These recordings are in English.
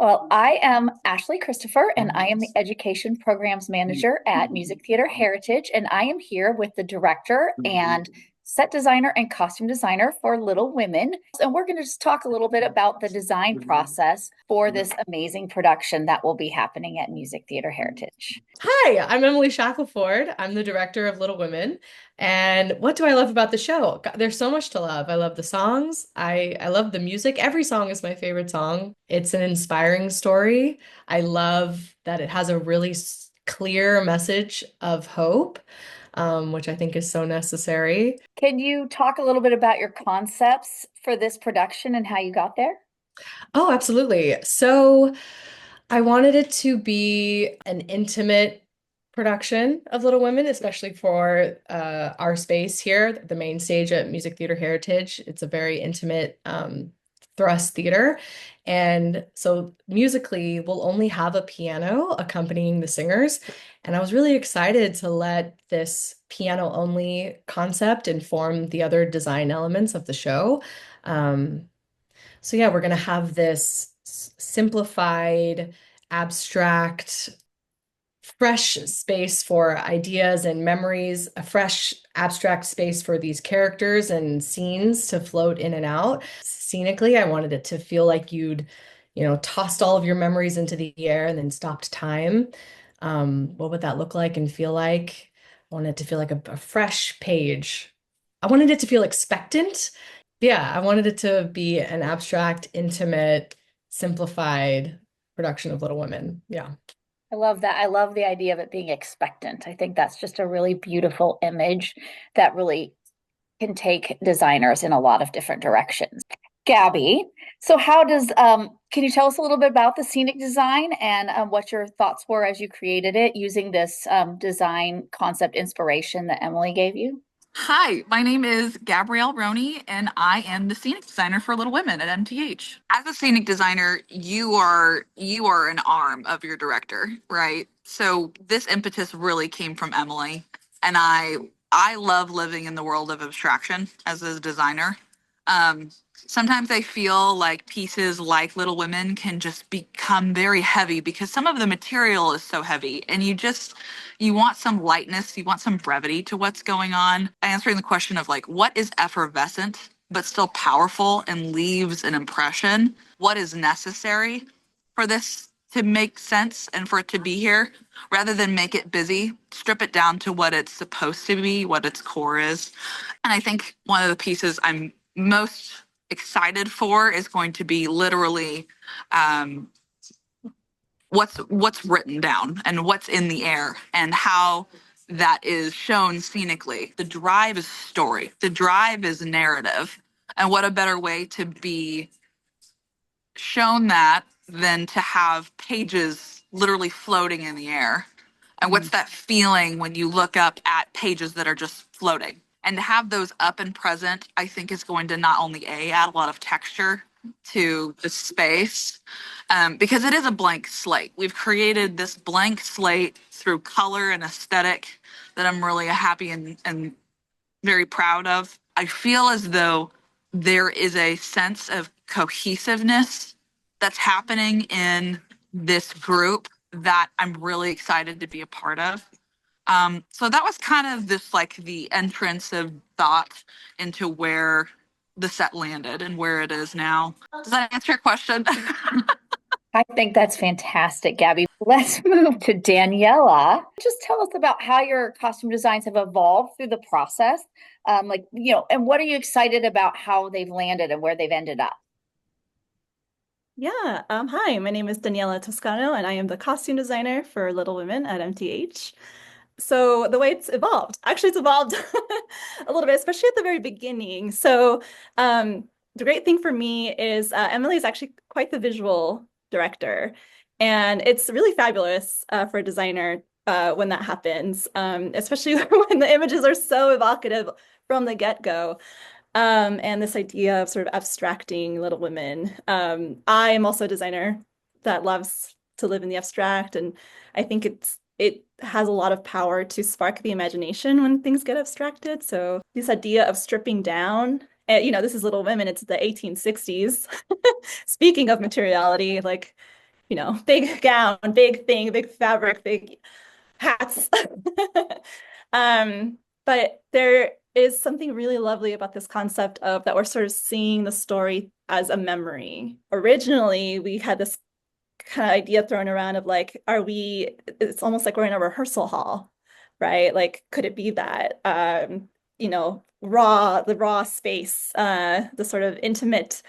Well, I am Ashlea Christopher, and I am the Education Programs Manager at Music Theater Heritage. And I am here with the director and set designer and costume designer for Little Women. And we're going to just talk a little bit about the design process for this amazing production that will be happening at Music Theater Heritage. Hi, I'm Emily Shackelford. I'm the director of Little Women. And what do I love about the show? God, there's so much to love. I love the songs. I love the music. Every song is my favorite song. It's an inspiring story. I love that it has a really clear message of hope, which I think is so necessary. Can you talk a little bit about your concepts for this production and how you got there? Oh, absolutely. So I wanted it to be an intimate production of Little Women, especially for our space here, the main stage at Music Theater Heritage. It's a very intimate thrust theater. And so musically, we'll only have a piano accompanying the singers. And I was really excited to let this piano only concept inform the other design elements of the show. Um, so yeah, we're going to have this simplified, abstract, fresh space for ideas and memories, a fresh, abstract space for these characters and scenes to float in and out. Scenically, I wanted it to feel like you'd tossed all of your memories into the air and then stopped time. What would that look like and feel like? I wanted it to feel like a fresh page. I wanted it to feel expectant. Yeah, I wanted it to be an abstract, intimate, simplified production of Little Women. Yeah. I love that. I love the idea of it being expectant. I think that's just a really beautiful image that really can take designers in a lot of different directions. Gabby, so how does can you tell us a little bit about the scenic design and what your thoughts were as you created it using this design concept inspiration that Emily gave you? Hi, my name is Gabrielle Roney, and I am the scenic designer for Little Women at MTH. As a scenic designer, you are an arm of your director, right? So this impetus really came from Emily, and I love living in the world of abstraction as a designer. Sometimes I feel like pieces like Little Women can just become very heavy because some of the material is so heavy, and you want some lightness, you want some brevity to what's going on. Answering the question of like what is effervescent but still powerful and leaves an impression, what is necessary for this to make sense and for it to be here, rather than make it busy, strip it down to what it's supposed to be, what its core is. And I think one of the pieces I'm most excited for is going to be literally um, what's written down and what's in the air and how that is shown scenically. The drive is story. The drive is narrative. And what a better way to be shown that than to have pages literally floating in the air. And what's that feeling when you look up at pages that are just floating? And to have those up and present, I think is going to not only add a lot of texture to the space, because it is a blank slate. We've created this blank slate through color and aesthetic that I'm really happy and very proud of. I feel as though there is a sense of cohesiveness that's happening in this group that I'm really excited to be a part of. So that was kind of this like the entrance of thought into where the set landed and where it is now. Does that answer your question? I think that's fantastic, Gabby. Let's move to Daniella. Just tell us about how your costume designs have evolved through the process. And what are you excited about how they've landed and where they've ended up? Yeah, hi, my name is Daniella Toscano, and I am the costume designer for Little Women at MTH. So the way it's evolved, actually, it's evolved a little bit, especially at the very beginning. The great thing for me is Emily is actually quite the visual director, and it's really fabulous for a designer when that happens, especially when the images are so evocative from the get-go. And this idea of sort of abstracting Little Women. I am also a designer that loves to live in the abstract, and I think it has a lot of power to spark the imagination when things get abstracted. So this idea of stripping down, this is Little Women, it's the 1860s. Speaking of materiality, like big gown, big thing, big fabric, big hats. But there is something really lovely about this concept of that we're sort of seeing the story as a memory. Originally, we had this kind of idea thrown around of like, it's almost like we're in a rehearsal hall, right? Like, could it be that, the raw space, the sort of intimate,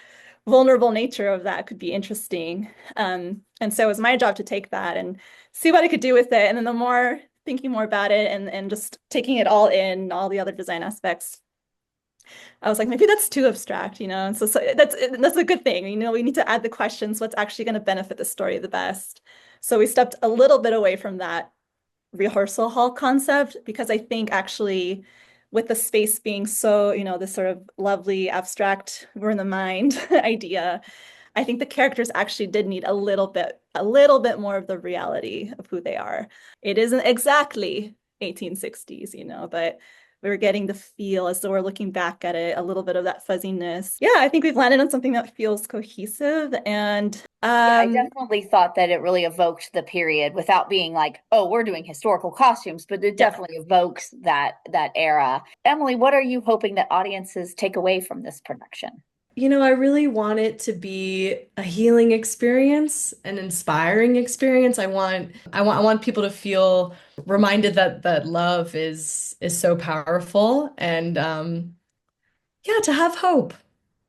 vulnerable nature of that could be interesting. And so it was my job to take that and see what I could do with it. And then the more thinking more about it and just taking it all in, all the other design aspects, I was like, maybe that's too abstract, And so that's a good thing. We need to add the questions, what's actually going to benefit the story the best. So we stepped a little bit away from that rehearsal hall concept because I think actually with the space being so, this sort of lovely abstract, we're in the mind idea, I think the characters actually did need a little bit more of the reality of who they are. It isn't exactly 1860s, but we were getting the feel as though we're looking back at it, a little bit of that fuzziness. Yeah, I think we've landed on something that feels cohesive and Yeah, I definitely thought that it really evoked the period without being like, oh, we're doing historical costumes, but it definitely evokes that era. Emily, what are you hoping that audiences take away from this production? I really want it to be a healing experience, an inspiring experience. I want people to feel reminded that love is so powerful and yeah, to have hope.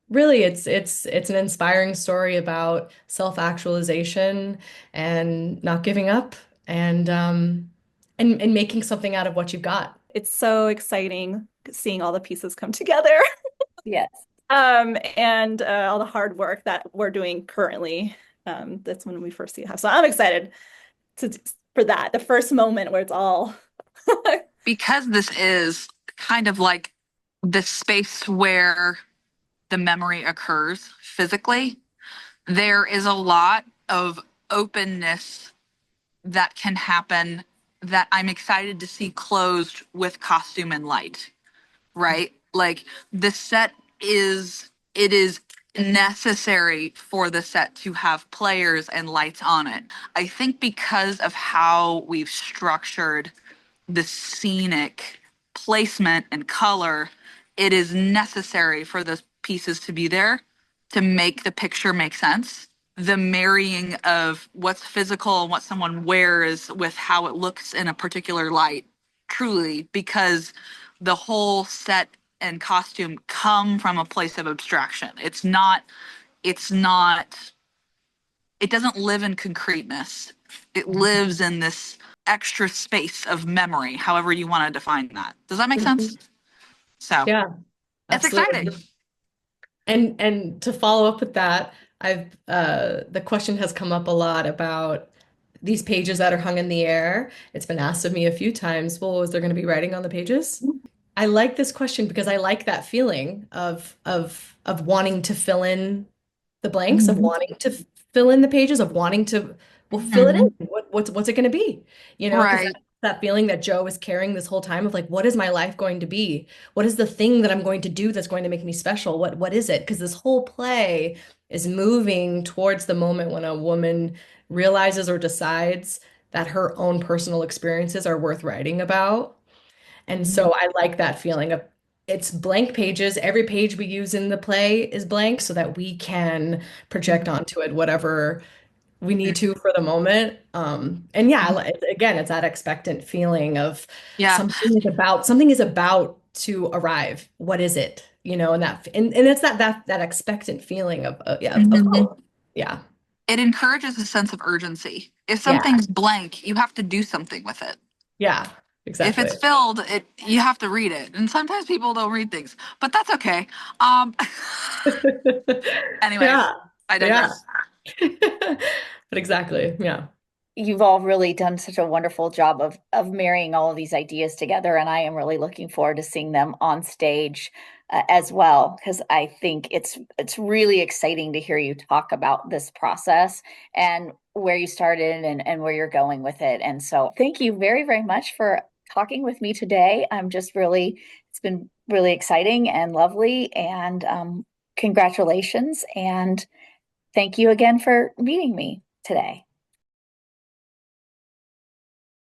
Really, it's an inspiring story about self-actualization and not giving up and and making something out of what you've got. it's so exciting seeing all the pieces come together. Yes. And all the hard work that we're doing currently. That's when we first see it. So I'm excited for that, the first moment where it's all Because this is kind of like the space where the memory occurs physically, there is a lot of openness that can happen that I'm excited to see closed with costume and light, right? Like the set it is necessary for the set to have players and lights on it. I think because of how we've structured the scenic placement and color, it is necessary for those pieces to be there to make the picture make sense. The marrying of what's physical and what someone wears with how it looks in a particular light, truly, because the whole set and costume come from a place of abstraction. It's not, it doesn't live in concreteness. It lives in this extra space of memory, however you want to define that. Does that make sense? So Yeah, it's absolutely. exciting. And to follow up with that, I've the question has come up a lot about these pages that are hung in the air. It's been asked of me a few times, well, is there going to be writing on the pages? I like this question because I like that feeling of wanting to fill in the blanks, of wanting to fill in the pages, of wanting to, well, fill it in. Mhm. What's it going to be? Because Right. that feeling that Joe is carrying this whole time of like, what is my life going to be? What is the thing that I'm going to do that's going to make me special? What is it? Because this whole play is moving towards the moment when a woman realizes or decides that her own personal experiences are worth writing about. And so I like that feeling of it's blank pages. Every page we use in the play is blank so that we can project onto it whatever we need to for the moment. And yeah, again, it's that expectant feeling of Yeah. something is about to arrive. What is it? And it's that expectant feeling of Mhm. hope. Yeah. It encourages a sense of urgency. If Yeah. something's blank, you have to do something with it. Yeah. If it's Exactly. filled, you have to read it. And sometimes people don't read things, but that's okay. Um anyways, Yeah. I Yeah. digress. But exactly. Yeah. You've all really done such a wonderful job of marrying all of these ideas together, and I am really looking forward to seeing them on stage as well, because I think it's really exciting to hear you talk about this process and where you started and where you're going with it. And so thank you very, very much for talking with me today. It's been really exciting and lovely, and congratulations, and thank you again for meeting me today.